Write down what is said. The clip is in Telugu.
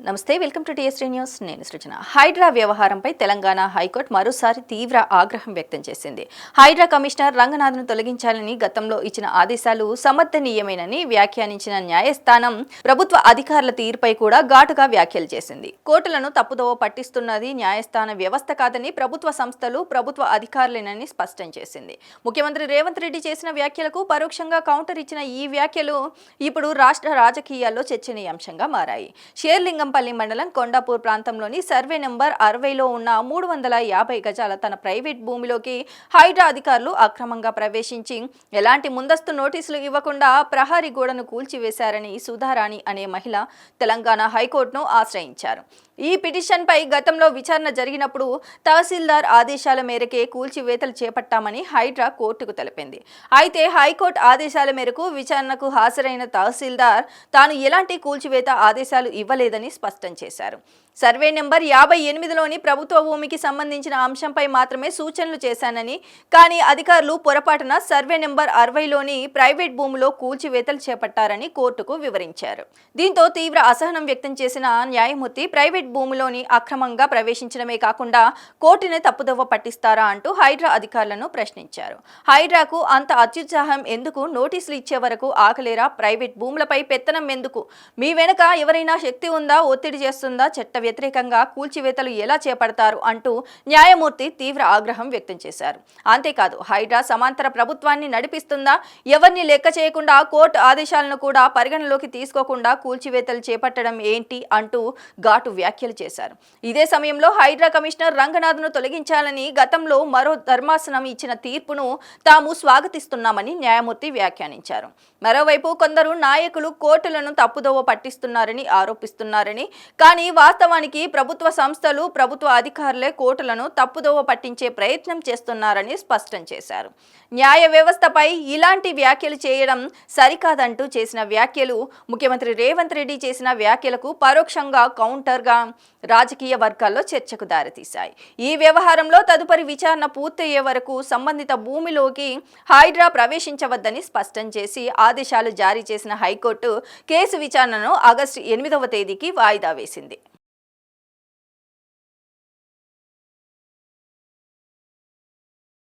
నమస్తే, వెల్కమ్ టు టీఎస్టీ న్యూస్. నేను సృజన. హైడ్రా వ్యవహారంపై తెలంగాణ హైకోర్టు మరోసారి తీవ్ర ఆగ్రహం వ్యక్తం చేసింది. హైడ్రా కమిషనర్ రంగనాథ్ను తొలగించాలని గతంలో ఇచ్చిన ఆదేశాలు సమర్థనీయమేనని వ్యాఖ్యానించిన న్యాయస్థానం ప్రభుత్వ అధికారుల తీరుపై కూడా ఘాటుగా వ్యాఖ్యలు చేసింది. కోర్టులను తప్పుదోవ పట్టిస్తున్నది న్యాయస్థాన వ్యవస్థ కాదని, ప్రభుత్వ సంస్థలు, ప్రభుత్వ అధికారులేనని స్పష్టం చేసింది. ముఖ్యమంత్రి రేవంత్ రెడ్డి చేసిన వ్యాఖ్యలకు పరోక్షంగా కౌంటర్ ఇచ్చిన ఈ వ్యాఖ్యలు ఇప్పుడు రాష్ట్ర రాజకీయాల్లో చర్చనీయాంశంగా మారాయి. షేర్లింగంపల్లి మండలం కొండాపూర్ ప్రాంతంలోని సర్వే నెంబర్ 60లో ఉన్న 350 గజాల తన ప్రైవేట్ భూమిలోకి హైడ్రా అధికారులు అక్రమంగా ప్రవేశించి ఎలాంటి ముందస్తు నోటీసులు ఇవ్వకుండా ప్రహరీ గోడను కూల్చివేశారని సుధారాణి అనే మహిళ తెలంగాణ హైకోర్టును ఆశ్రయించారు. ఈ పిటిషన్పై గతంలో విచారణ జరిగినప్పుడు తహసీల్దార్ ఆదేశాల మేరకే కూల్చివేతలు చేపట్టామని హైడ్రా కోర్టుకు తెలిపింది. అయితే హైకోర్టు ఆదేశాల మేరకు విచారణకు హాజరైన తహసీల్దార్ తాను ఎలాంటి కూల్చివేత ఆదేశాలు ఇవ్వలేదని స్పష్టం చేశారు. సర్వే నెంబర్ 58లోని ప్రభుత్వ భూమికి సంబంధించిన అంశంపై మాత్రమే సూచనలు చేశానని, కానీ అధికారులు పొరపాటున సర్వే నెంబర్ 60లోని ప్రైవేట్ భూమిలో కూల్చివేతలు చేపట్టారని కోర్టుకు వివరించారు. దీంతో తీవ్ర అసహనం వ్యక్తం చేసిన న్యాయమూర్తి ప్రైవేట్ భూమిలోని అక్రమంగా ప్రవేశించడమే కాకుండా కోర్టునే తప్పుదోవ పట్టిస్తారా అంటూ హైడ్రా అధికారులను ప్రశ్నించారు. హైడ్రాకు అంత అత్యుత్సాహం ఎందుకు? నోటీసులు ఇచ్చే వరకు ఆగలేరా? ప్రైవేట్ భూములపై పెత్తనం ఎందుకు? మీ వెనుక ఎవరైనా శక్తి ఉందా? ఒత్తిడి చేస్తుందా? చట్ట వ్యతిరేకంగా కూల్చివేతలు ఎలా చేపడతారు అంటూ న్యాయమూర్తి తీవ్ర ఆగ్రహం వ్యక్తం చేశారు. అంతేకాదు, హైడ్రా సమాంతర ప్రభుత్వాన్ని నడిపిస్తుందా? ఎవరిని లెక్క చేయకుండా కోర్టు ఆదేశాలను కూడా పరిగణలోకి తీసుకోకుండా కూల్చివేతలు చేపట్టడం ఏంటి అంటూ ఘాటు వ్యాఖ్యలు చేశారు. ఇదే సమయంలో హైడ్రా కమిషనర్ రంగనాథ్ను తొలగించాలని గతంలో మరో ధర్మాసనం ఇచ్చిన తీర్పును తాము స్వాగతిస్తున్నామని న్యాయమూర్తి వ్యాఖ్యానించారు. మరోవైపు కొందరు నాయకులు కోర్టులను తప్పుదోవ పట్టిస్తున్నారని ఆరోపిస్తున్నారని, కానీ వాస్తవానికి ప్రభుత్వ సంస్థలు, ప్రభుత్వ అధికారులే కోర్టులను తప్పుదోవ పట్టించే ప్రయత్నం చేస్తున్నారని స్పష్టం చేశారు. న్యాయ వ్యవస్థపై ఇలాంటి వ్యాఖ్యలు చేయడం సరికాదంటూ చేసిన వ్యాఖ్యలు ముఖ్యమంత్రి రేవంత్ రెడ్డి చేసిన వ్యాఖ్యలకు పరోక్షంగా కౌంటర్గా రాజకీయ వర్గాల్లో చర్చకు దారితీశాయి. ఈ వ్యవహారంలో తదుపరి విచారణ పూర్తయ్యే వరకు సంబంధిత భూమిలోకి హైడ్రా ప్రవేశించవద్దని స్పష్టం చేసి ఆదేశాలు జారీ చేసిన హైకోర్టు కేసు విచారణను ఆగస్టు 8వ తేదీకి వాయిదా వేసింది.